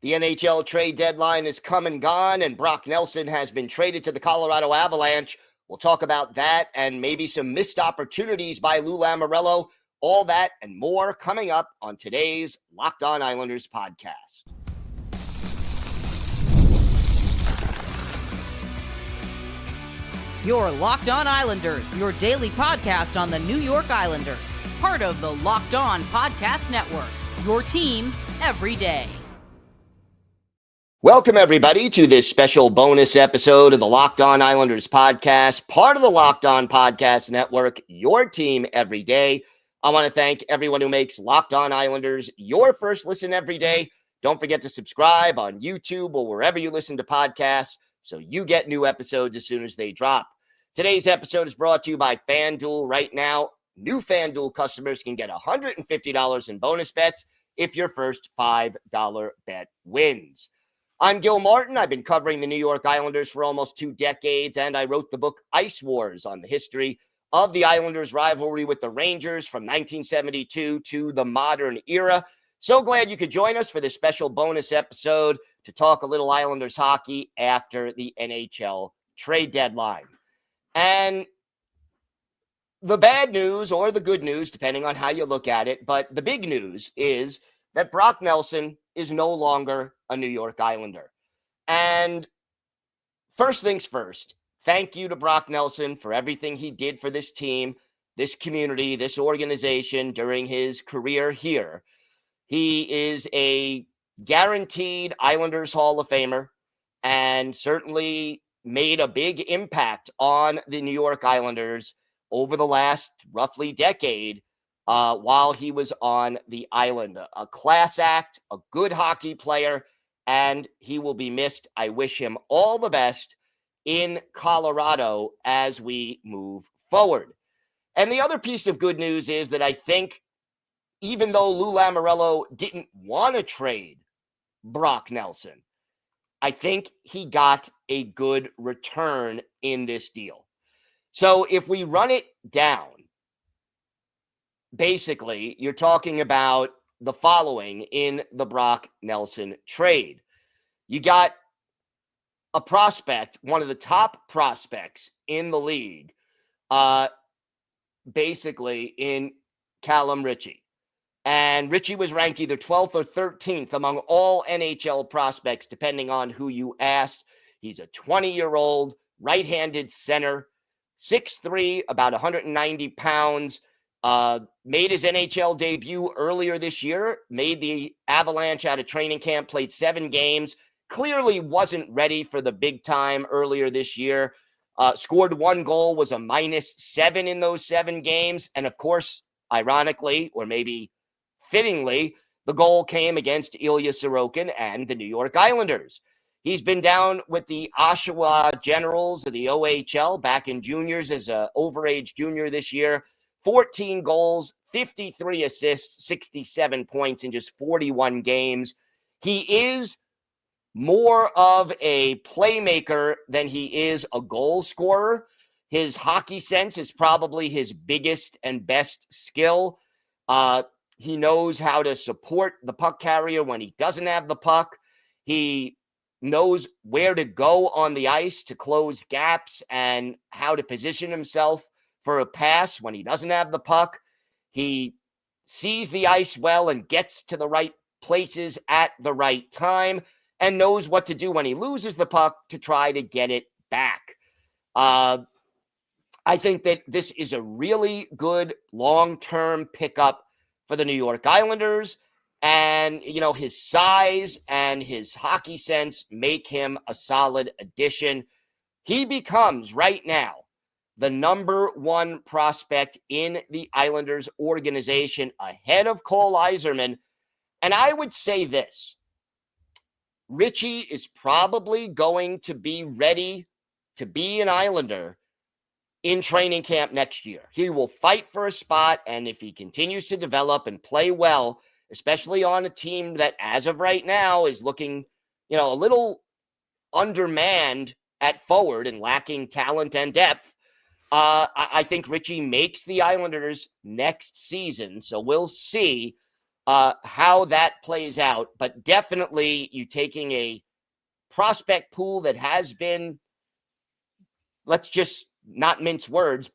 The NHL trade deadline is come and gone, and Brock Nelson has been traded to the Colorado Avalanche. We'll talk about that and maybe some missed opportunities by Lou Lamoriello. All that and more coming up on today's Locked On Islanders podcast. Your Locked On Islanders, your daily podcast on the New York Islanders. Part of the Locked On Podcast Network, your team every day. Welcome, everybody, to this special bonus episode of the Locked On Islanders podcast, part of the Locked On Podcast Network, your team every day. I want to thank everyone who makes Locked On Islanders your first listen every day. Don't forget to subscribe on YouTube or wherever you listen to podcasts so you get new episodes as soon as they drop. Today's episode is brought to you by FanDuel. Right now, new FanDuel customers can get $150 in bonus bets if your first $5 bet wins. I'm Gil Martin. I've been covering the New York Islanders for almost 2 decades, and I wrote the book Ice Wars on the history of the Islanders' rivalry with the Rangers from 1972 to the modern era. So glad you could join us for this special bonus episode to talk a little Islanders hockey after the NHL trade deadline. And the bad news or the good news, depending on how you look at it, but the big news is that Brock Nelson is no longer a New York Islander. And first things first, thank you to Brock Nelson for everything he did for this team, this community, this organization during his career here. He is a guaranteed Islanders Hall of Famer and certainly made a big impact on the New York Islanders over the last roughly decade while he was on the island. A class act, a good hockey player, and he will be missed. I wish him all the best in Colorado as we move forward. And the other piece of good news is that I think even though Lou Lamoriello didn't want to trade Brock Nelson, I think he got a good return in this deal. So if we run it down, basically, you're talking about the following in the Brock Nelson trade. You got a prospect, one of the top prospects in the league, basically in Callum Ritchie. And Ritchie was ranked either 12th or 13th among all NHL prospects, depending on who you asked. He's a 20-year-old right-handed center, 6'3", about 190 pounds, made his NHL debut earlier this year, made the Avalanche out of training camp, played 7 games, clearly wasn't ready for the big time earlier this year, scored 1 goal, was a -7 in those 7 games, and of course, ironically, or maybe fittingly, the goal came against Ilya Sorokin and the New York Islanders. He's been down with the Oshawa Generals of the OHL back in juniors as an overage junior this year. 14 goals, 53 assists, 67 points in just 41 games. He is more of a playmaker than he is a goal scorer. His hockey sense is probably his biggest and best skill. He knows how to support the puck carrier when he doesn't have the puck. He knows where to go on the ice to close gaps and how to position himself for a pass when he doesn't have the puck. He sees the ice well and gets to the right places at the right time and knows what to do when he loses the puck to try to get it back. I think that this is a really good long-term pickup for the New York Islanders. And, you know, his size and his hockey sense make him a solid addition. He becomes right now the number 1 prospect in the Islanders organization ahead of Cole Yzerman. And I would say this, Ritchie is probably going to be ready to be an Islander in training camp next year. He will fight for a spot, and if he continues to develop and play well, especially on a team that as of right now is looking, you know, a little undermanned at forward and lacking talent and depth, I think Ritchie makes the Islanders next season. So we'll see how that plays out. But definitely you taking a prospect pool that has been, let's just not mince words,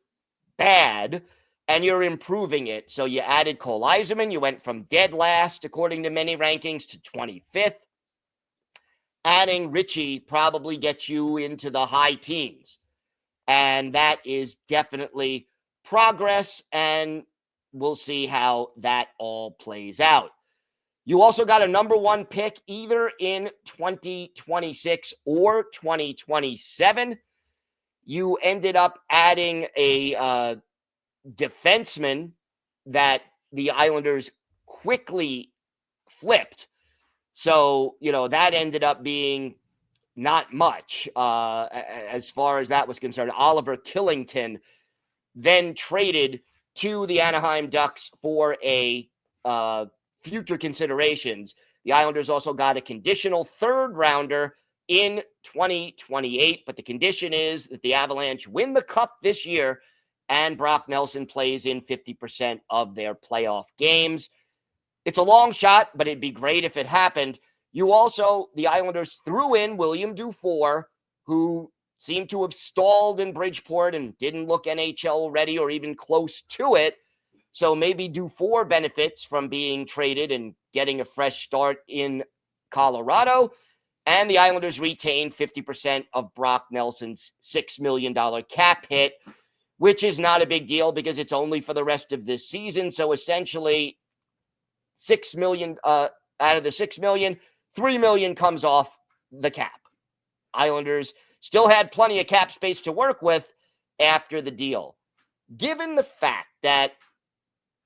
bad, and you're improving it. So you added Cole Eiserman. You went from dead last, according to many rankings, to 25th. Adding Ritchie probably gets you into the high teens. And that is definitely progress, and we'll see how that all plays out. You also got a number one pick either in 2026 or 2027. You ended up adding a defenseman that the Islanders quickly flipped. So, that ended up being not much as far as that was concerned. Oliver Killington then traded to the Anaheim Ducks for a future considerations. The Islanders also got a conditional third rounder in 2028, but the condition is that the Avalanche win the Cup this year and Brock Nelson plays in 50% of their playoff games. It's a long shot, but it'd be great if it happened. The Islanders threw in William Dufour, who seemed to have stalled in Bridgeport and didn't look NHL ready or even close to it. So maybe Dufour benefits from being traded and getting a fresh start in Colorado. And the Islanders retained 50% of Brock Nelson's $6 million cap hit, which is not a big deal because it's only for the rest of this season. So essentially, $6 million out of the $6 million, $3 million comes off the cap. Islanders still had plenty of cap space to work with after the deal. Given the fact that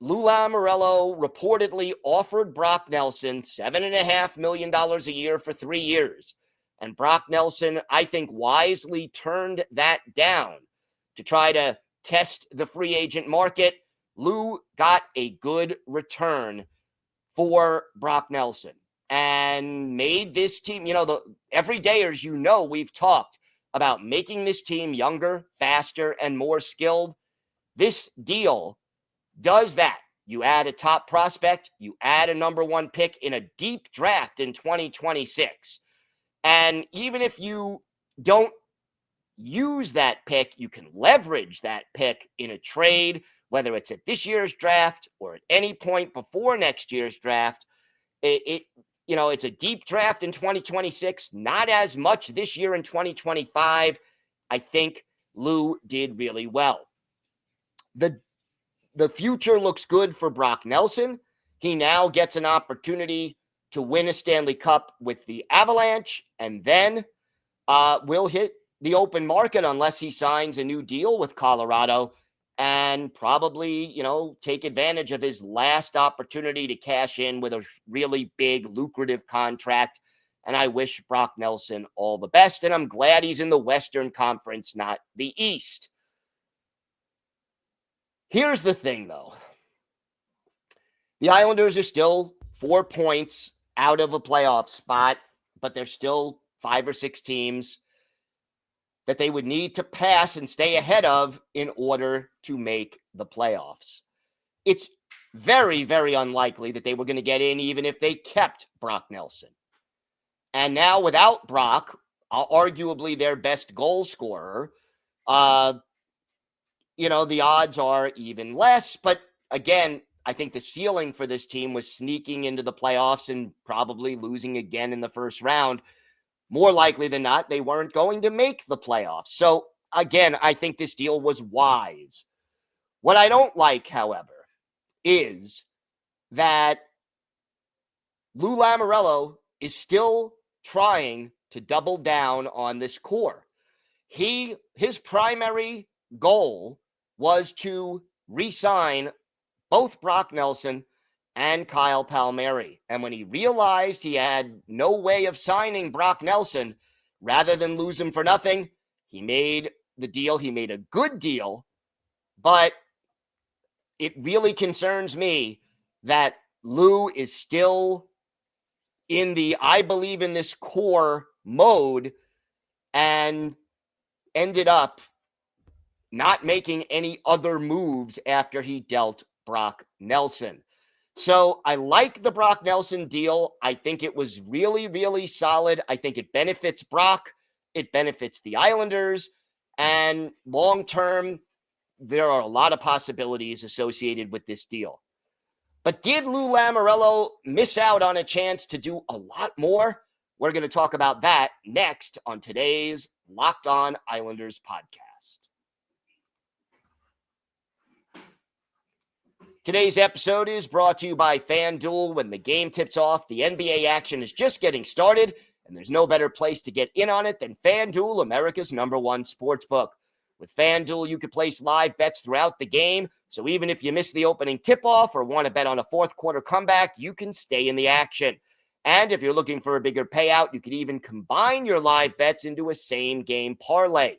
Lou Lamoriello reportedly offered Brock Nelson $7.5 million a year for 3 years, and Brock Nelson, I think, wisely turned that down to try to test the free agent market, Lou got a good return for Brock Nelson and made this team, the everydayers, we've talked about making this team younger, faster, and more skilled. This deal does that. You add a top prospect, you add a number one pick in a deep draft in 2026. And even if you don't use that pick, you can leverage that pick in a trade, whether it's at this year's draft or at any point before next year's draft. It's a deep draft in 2026, not as much this year in 2025. I think Lou did really well. The future looks good for Brock Nelson. He now gets an opportunity to win a Stanley Cup with the Avalanche, and then will hit the open market unless he signs a new deal with Colorado and probably, take advantage of his last opportunity to cash in with a really big, lucrative contract. And I wish Brock Nelson all the best, and I'm glad he's in the Western Conference, not the East. Here's the thing, though. The Islanders are still 4 points out of a playoff spot, but there's still 5 or 6 teams that they would need to pass and stay ahead of in order to make the playoffs. It's very, very unlikely that they were going to get in even if they kept Brock Nelson. And now without Brock, arguably their best goal scorer, the odds are even less. But again, I think the ceiling for this team was sneaking into the playoffs and probably losing again in the first round. More likely than not, they weren't going to make the playoffs. So again, I think this deal was wise. What I don't like, however, is that Lou Lamoriello is still trying to double down on this core. His primary goal was to re-sign both Brock Nelson and Kyle Palmieri. And when he realized he had no way of signing Brock Nelson, rather than lose him for nothing, he made the deal. He made a good deal, but it really concerns me that Lou is still in the I believe in this core mode and ended up not making any other moves after he dealt Brock Nelson. So I like the Brock Nelson deal. I think it was really, really solid. I think it benefits Brock. It benefits the Islanders. And long term, there are a lot of possibilities associated with this deal. But did Lou Lamoriello miss out on a chance to do a lot more? We're going to talk about that next on today's Locked On Islanders podcast. Today's episode is brought to you by FanDuel. When the game tips off, the NBA action is just getting started, and there's no better place to get in on it than FanDuel, America's #1 sportsbook. With FanDuel, you can place live bets throughout the game, so even if you miss the opening tip-off or want to bet on a fourth quarter comeback, you can stay in the action. And if you're looking for a bigger payout, you can even combine your live bets into a same-game parlay.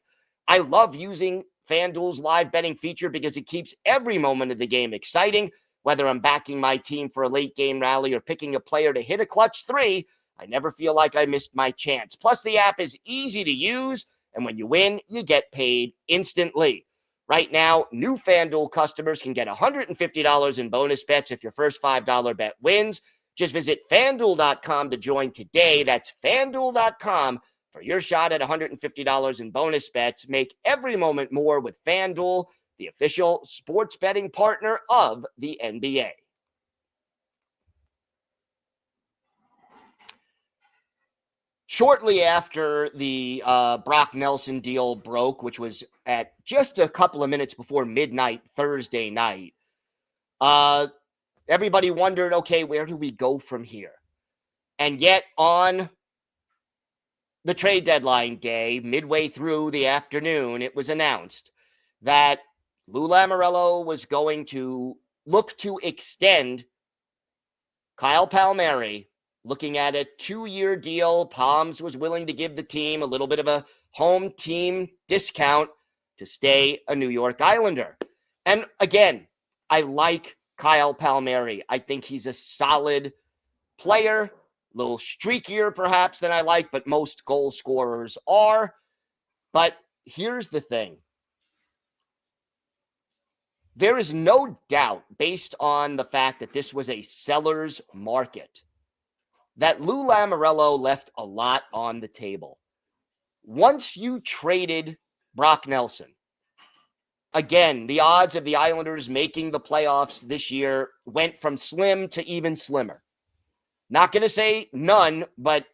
I love using FanDuel's live betting feature because it keeps every moment of the game exciting. Whether I'm backing my team for a late game rally or picking a player to hit a clutch three, I never feel like I missed my chance. Plus, the app is easy to use, and when you win, you get paid instantly. Right now, new FanDuel customers can get $150 in bonus bets if your first $5 bet wins. Just visit FanDuel.com to join today. That's FanDuel.com for your shot at $150 in bonus bets. Make every moment more with FanDuel, the official sports betting partner of the NBA. Shortly after the Brock Nelson deal broke, which was at just a couple of minutes before midnight Thursday night, everybody wondered, okay, where do we go from here? And yet on the trade deadline day, midway through the afternoon, it was announced that Lou Lamoriello was going to look to extend Kyle Palmieri, looking at a 2-year deal. Palms was willing to give the team a little bit of a home team discount to stay a New York Islander. And again, I like Kyle Palmieri. I think he's a solid player, a little streakier perhaps than I like, but most goal scorers are. But here's the thing. There is no doubt, based on the fact that this was a seller's market, that Lou Lamoriello left a lot on the table. Once you traded Brock Nelson, again, the odds of the Islanders making the playoffs this year went from slim to even slimmer. Not going to say none, but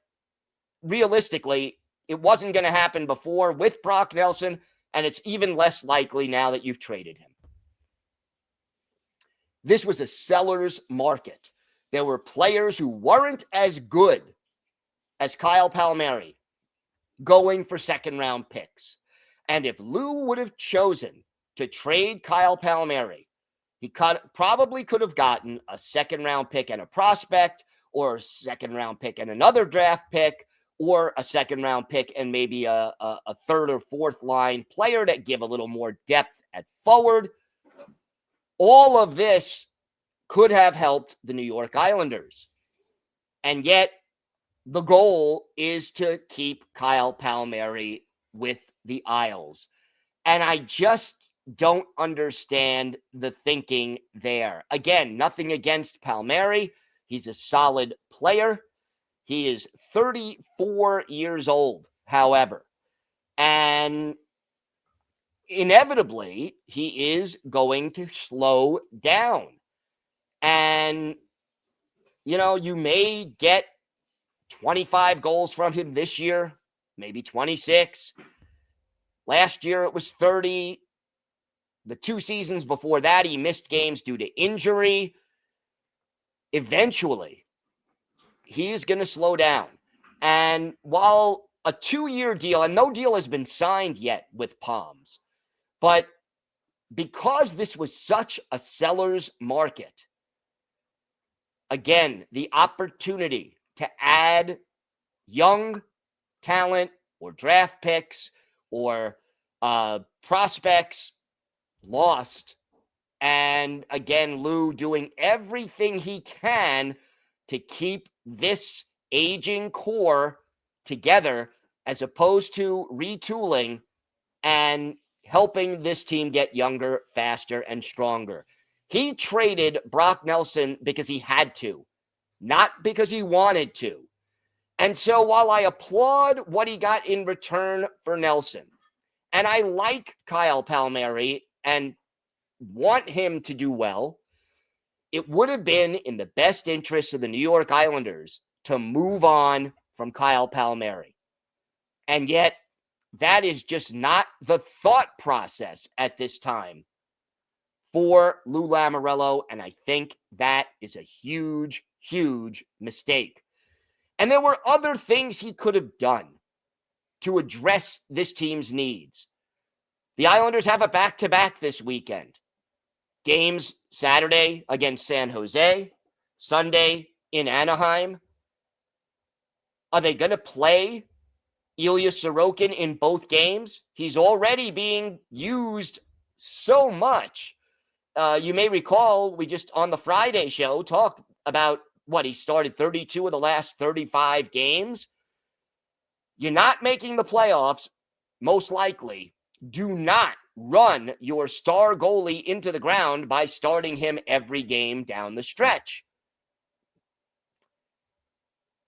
realistically, it wasn't going to happen before with Brock Nelson, and it's even less likely now that you've traded him. This was a seller's market. There were players who weren't as good as Kyle Palmieri going for second-round picks. And if Lou would have chosen to trade Kyle Palmieri, he probably could have gotten a second-round pick and a prospect, or a second-round pick and another draft pick, or a second-round pick and maybe a third or fourth line player that give a little more depth at forward. All of this could have helped the New York Islanders. And yet, the goal is to keep Kyle Palmieri with the Isles. And I just don't understand the thinking there. Again, nothing against Palmieri. He's a solid player. He is 34 years old, however. And inevitably, he is going to slow down. And, you know, you may get 25 goals from him this year, maybe 26. Last year, it was 30. The 2 seasons before that, he missed games due to injury. Eventually, he is going to slow down. And while a 2-year deal, and no deal has been signed yet with Palms, but because this was such a seller's market, again, the opportunity to add young talent or draft picks or prospects lost. And again, Lou doing everything he can to keep this aging core together as opposed to retooling and helping this team get younger, faster, and stronger. He traded Brock Nelson because he had to, not because he wanted to. And so while I applaud what he got in return for Nelson, and I like Kyle Palmieri and want him to do well, it would have been in the best interest of the New York Islanders to move on from Kyle Palmieri. And yet, that is just not the thought process at this time for Lou Lamoriello, and I think that is a huge, huge mistake. And there were other things he could have done to address this team's needs. The Islanders have a back-to-back this weekend. Games Saturday against San Jose, Sunday in Anaheim. Are they going to play Ilya Sorokin in both games? He's already being used so much. You may recall we just on the Friday show talked about he started 32 of the last 35 games. You're not making the playoffs, most likely. Do not run your star goalie into the ground by starting him every game down the stretch.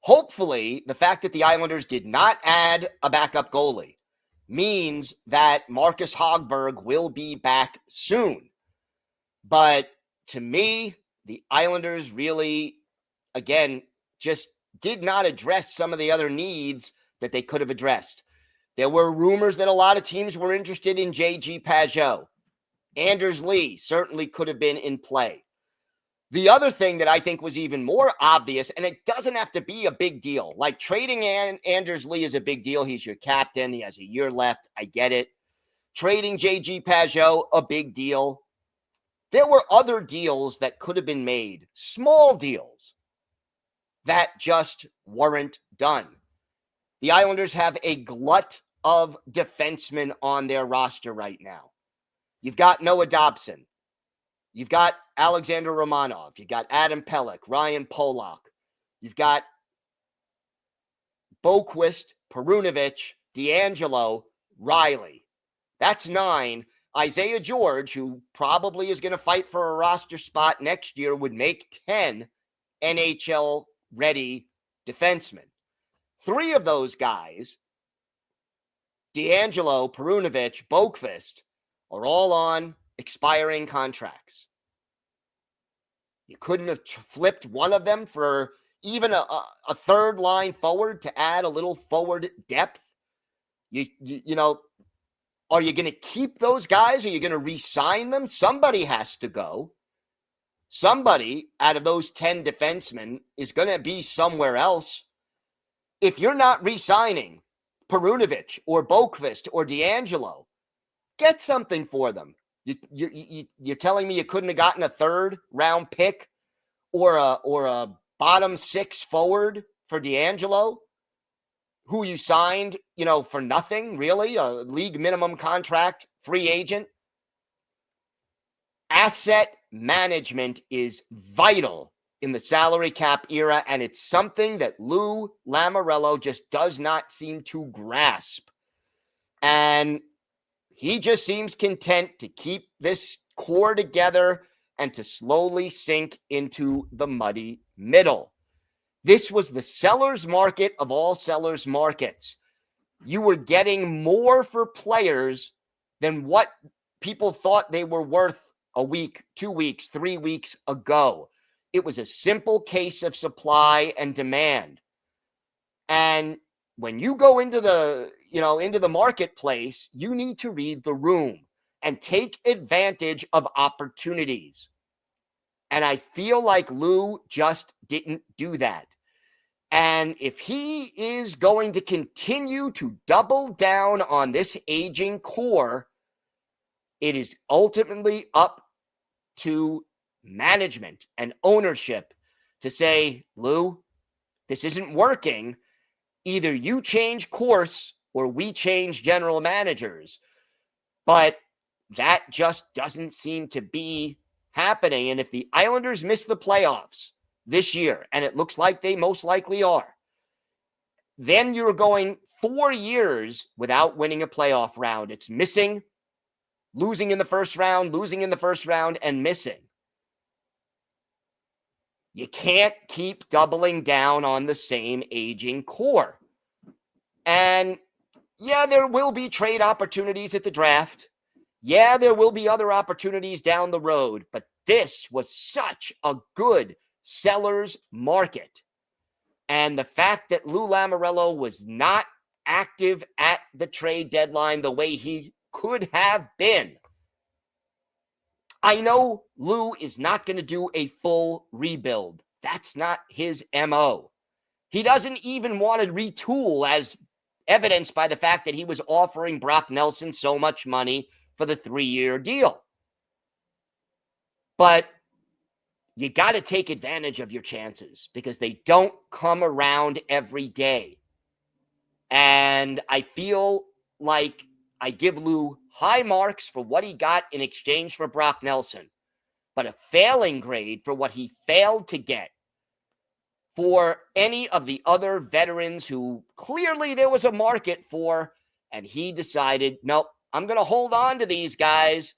Hopefully, the fact that the Islanders did not add a backup goalie means that Marcus Hogberg will be back soon. But to me, the Islanders really, again, just did not address some of the other needs that they could have addressed. There were rumors that a lot of teams were interested in J.G. Pageau. Anders Lee certainly could have been in play. The other thing that I think was even more obvious, and it doesn't have to be a big deal, like trading Anders Lee is a big deal. He's your captain. He has a year left. I get it. Trading J.G. Pageau, a big deal. There were other deals that could have been made, small deals, that just weren't done. The Islanders have a glut of defensemen on their roster right now. You've got Noah Dobson. You've got Alexander Romanov. You've got Adam Pelech, Ryan Polak. You've got Boquist, Perunovic, D'Angelo, Riley. That's 9. Isaiah George, who probably is going to fight for a roster spot next year, would make 10 NHL-ready defensemen. 3 of those guys, D'Angelo, Perunovic, Boquist, are all on expiring contracts. You couldn't have flipped one of them for even a third line forward to add a little forward depth. You know, are you going to keep those guys? Are you going to re-sign them? Somebody has to go. Somebody out of those 10 defensemen is going to be somewhere else. If you're not re-signing Perunovic or Boquist or D'Angelo, get something for them. You're telling me you couldn't have gotten a third round pick or a bottom 6 forward for D'Angelo, who you signed, for nothing, really, a league minimum contract, free agent? Asset management is vital in the salary cap era, and it's something that Lou Lamoriello just does not seem to grasp. And he just seems content to keep this core together and to slowly sink into the muddy middle. This was the seller's market of all sellers' markets. You were getting more for players than what people thought they were worth a week, 2 weeks, 3 weeks ago. It was a simple case of supply and demand. And when you go into the marketplace, you need to read the room and take advantage of opportunities. And I feel like Lou just didn't do that. And if he is going to continue to double down on this aging core, it is ultimately up to management and ownership to say, Lou, this isn't working. Either you change course or we change general managers. But that just doesn't seem to be happening. And if the Islanders miss the playoffs this year, and it looks like they most likely are, then you're going 4 years without winning a playoff round. It's missing, losing in the first round, and missing. You can't keep doubling down on the same aging core. And yeah, there will be trade opportunities at the draft. Yeah, there will be other opportunities down the road, but this was such a good seller's market. And the fact that Lou Lamoriello was not active at the trade deadline the way he could have been. I know Lou is not going to do a full rebuild. That's not his MO. He doesn't even want to retool, as evidenced by the fact that he was offering Brock Nelson so much money for the 3-year deal. But you got to take advantage of your chances because they don't come around every day. And I feel like I give Lou high marks for what he got in exchange for Brock Nelson, but a failing grade for what he failed to get for any of the other veterans who clearly there was a market for, and he decided, nope, I'm going to hold on to these guys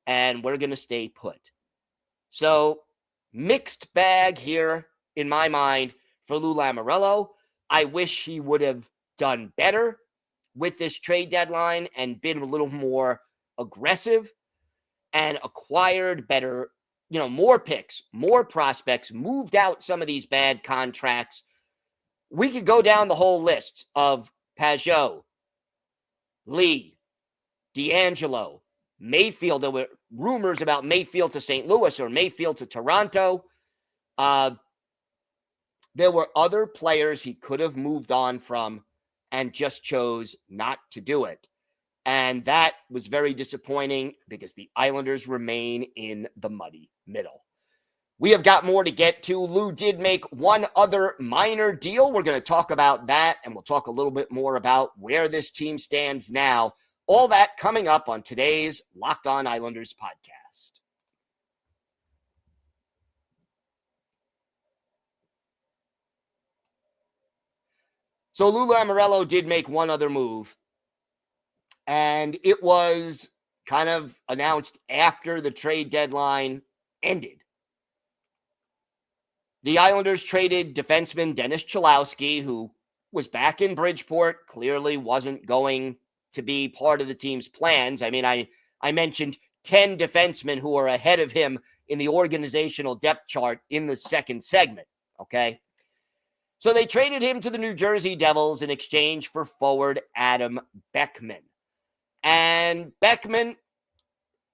and we're going to stay put. So mixed bag here in my mind for Lou Lamoriello. I wish he would have done better with this trade deadline and been a little more aggressive and acquired better, more picks, more prospects, moved out some of these bad contracts. We could go down the whole list of Pajot, Lee, D'Angelo, Mayfield. There were rumors about Mayfield to St. Louis or Mayfield to Toronto. There were other players he could have moved on from and just chose not to do it. And that was very disappointing because the Islanders remain in the muddy middle. We have got more to get to. Lou did make one other minor deal. We're going to talk about that, and we'll talk a little bit more about where this team stands now. All that coming up on today's Locked On Islanders podcast. So Lou Lamoriello did make one other move, and it was kind of announced after the trade deadline ended. The Islanders traded defenseman Dennis Cholowski, who was back in Bridgeport, clearly wasn't going to be part of the team's plans. I mean, I mentioned 10 defensemen who are ahead of him in the organizational depth chart in the second segment, okay? So they traded him to the New Jersey Devils in exchange for forward Adam Beckman. And Beckman,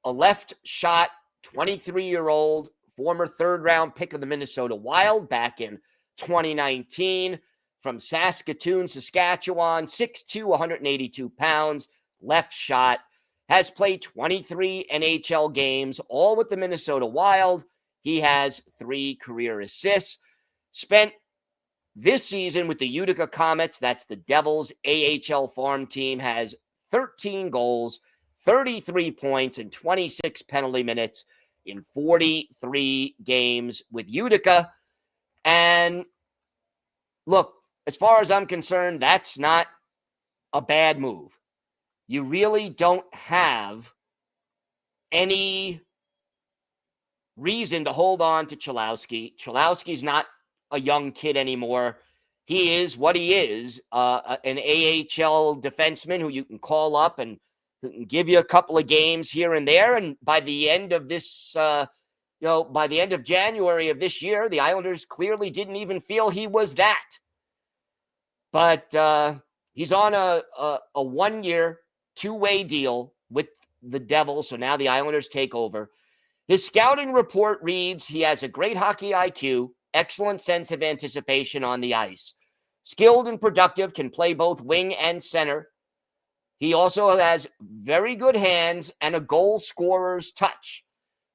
a left shot, 23-year-old, former third-round pick of the Minnesota Wild back in 2019 from Saskatoon, Saskatchewan, 6'2", 182 pounds, left shot, has played 23 NHL games, all with the Minnesota Wild. He has 3 career assists, spent this season with the Utica Comets, that's the Devils' AHL farm team, has 13 goals, 33 points, and 26 penalty minutes in 43 games with Utica. And look, as far as I'm concerned, that's not a bad move. You really don't have any reason to hold on to Cholowski. Cholowski's not a young kid anymore. He is what he is, an AHL defenseman who you can call up and who can give you a couple of games here and there. And by the end of this, by the end of January of this year, the Islanders clearly didn't even feel he was that. But he's on a 1-year, 2-way deal with the Devils. So now the Islanders take over. His scouting report reads, he has a great hockey IQ, excellent sense of anticipation on the ice. Skilled and productive, can play both wing and center. He also has very good hands and a goal scorer's touch.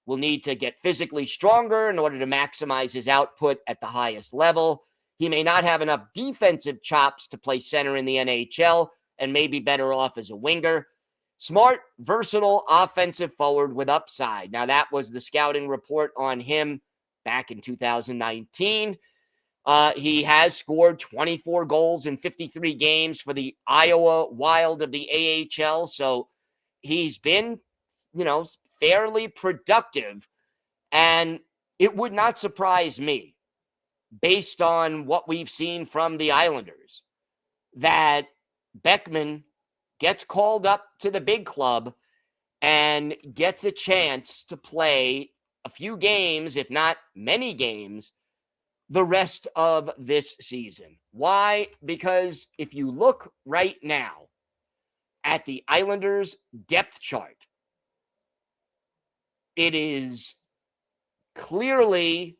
Will need to get physically stronger in order to maximize his output at the highest level. He may not have enough defensive chops to play center in the NHL and may be better off as a winger. Smart, versatile, offensive forward with upside. Now, that was the scouting report on him back in 2019. He has scored 24 goals in 53 games for the Iowa Wild of the AHL. So he's been, fairly productive. And it would not surprise me based on what we've seen from the Islanders, that Beckman gets called up to the big club and gets a chance to play a few games, if not many games, the rest of this season. Why? Because if you look right now at the Islanders' depth chart, it is clearly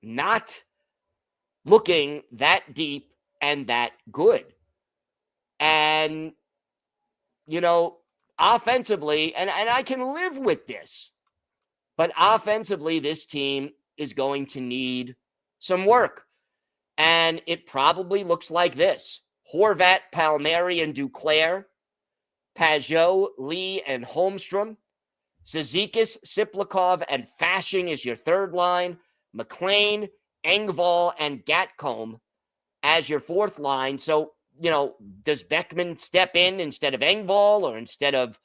not looking that deep and that good. And, you know, offensively, and I can live with this, but offensively, this team is going to need some work. And it probably looks like this: Horvat, Palmieri, and Duclair, Pajot, Lee, and Holmstrom, Zizekas, Siplikov, and Fashing is your third line, McLean, Engvall, and Gatcomb as your fourth line. So, you know, does Beckman step in instead of Engvall, or instead of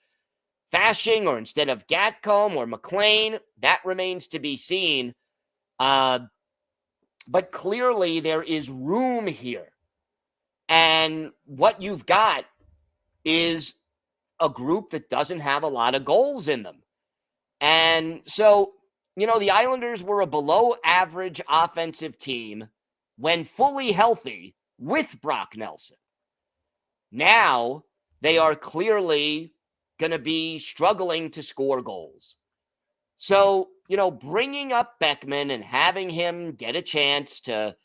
Fashing, or instead of Gatcomb or McLean? That remains to be seen. But clearly there is room here. And what you've got is a group that doesn't have a lot of goals in them. And so, you know, the Islanders were a below average offensive team when fully healthy with Brock Nelson. Now they are clearly going to be struggling to score goals. So, you know, bringing up Beckman and having him get a chance to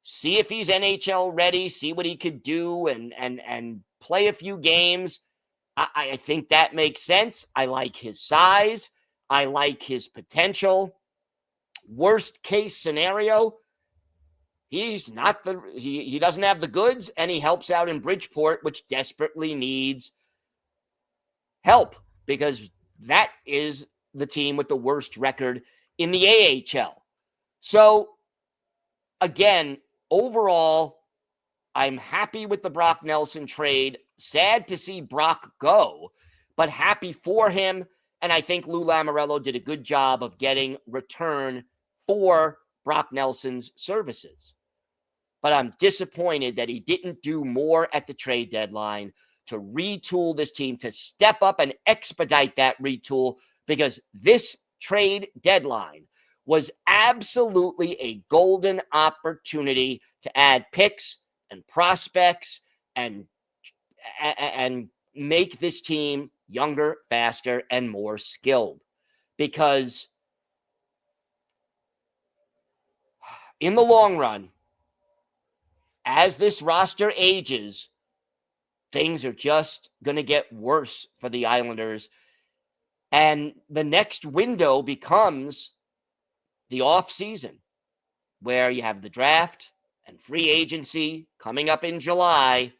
see if he's NHL ready, see what he could do, and play a few games, I think that makes sense. I like his size. I like his potential. Worst case scenario, he's not he doesn't have the goods, and he helps out in Bridgeport, which desperately needs help, because that is the team with the worst record in the AHL. So, again, overall, I'm happy with the Brock Nelson trade. Sad to see Brock go, but happy for him. And I think Lou Lamoriello did a good job of getting return for Brock Nelson's services. But I'm disappointed that he didn't do more at the trade deadline to retool this team, to step up and expedite that retool, because this trade deadline was absolutely a golden opportunity to add picks and prospects and make this team younger, faster, and more skilled. Because in the long run, as this roster ages, things are just going to get worse for the Islanders. And the next window becomes the offseason, where you have the draft and free agency coming up in July.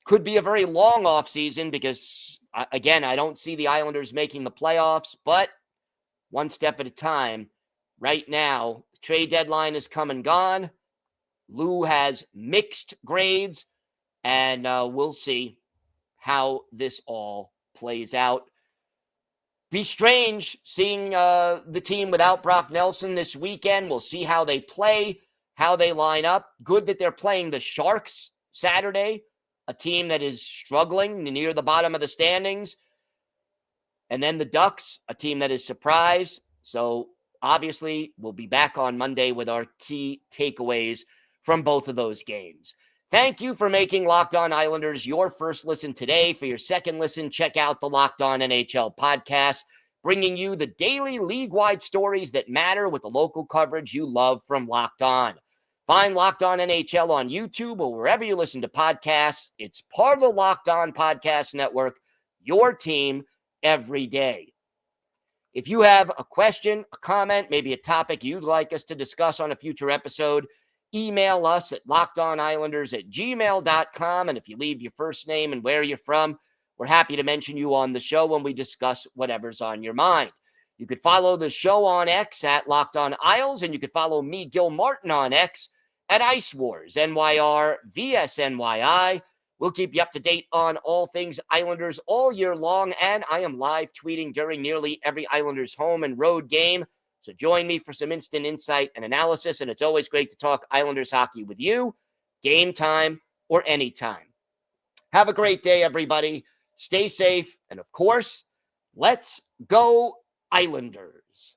Could be a very long offseason because, again, I don't see the Islanders making the playoffs, but one step at a time. Right now, the trade deadline is come and gone. Lou has mixed grades, and we'll see how this all plays out. Be strange seeing the team without Brock Nelson this weekend. We'll see how they play, how they line up. Good that they're playing the Sharks Saturday, a team that is struggling near the bottom of the standings. And then the Ducks, a team that is surprised. So obviously we'll be back on Monday with our key takeaways from both of those games. Thank you for making Locked On Islanders your first listen today. For your second listen, check out the Locked On NHL podcast, bringing you the daily league-wide stories that matter with the local coverage you love from Locked On. Find Locked On NHL on YouTube or wherever you listen to podcasts. It's part of the Locked On Podcast Network, your team every day. If you have a question, a comment, maybe a topic you'd like us to discuss on a future episode, email us at lockedonislanders@gmail.com. And if you leave your first name and where you're from, we're happy to mention you on the show when we discuss whatever's on your mind. You could follow the show on X at Locked On Isles, and you could follow me, Gil Martin, on X at Ice Wars, NYR, VSNYI. We'll keep you up to date on all things Islanders all year long, and I am live tweeting during nearly every Islanders home and road game. So join me for some instant insight and analysis, and it's always great to talk Islanders hockey with you, game time or anytime. Have a great day, everybody. Stay safe, and of course, let's go Islanders.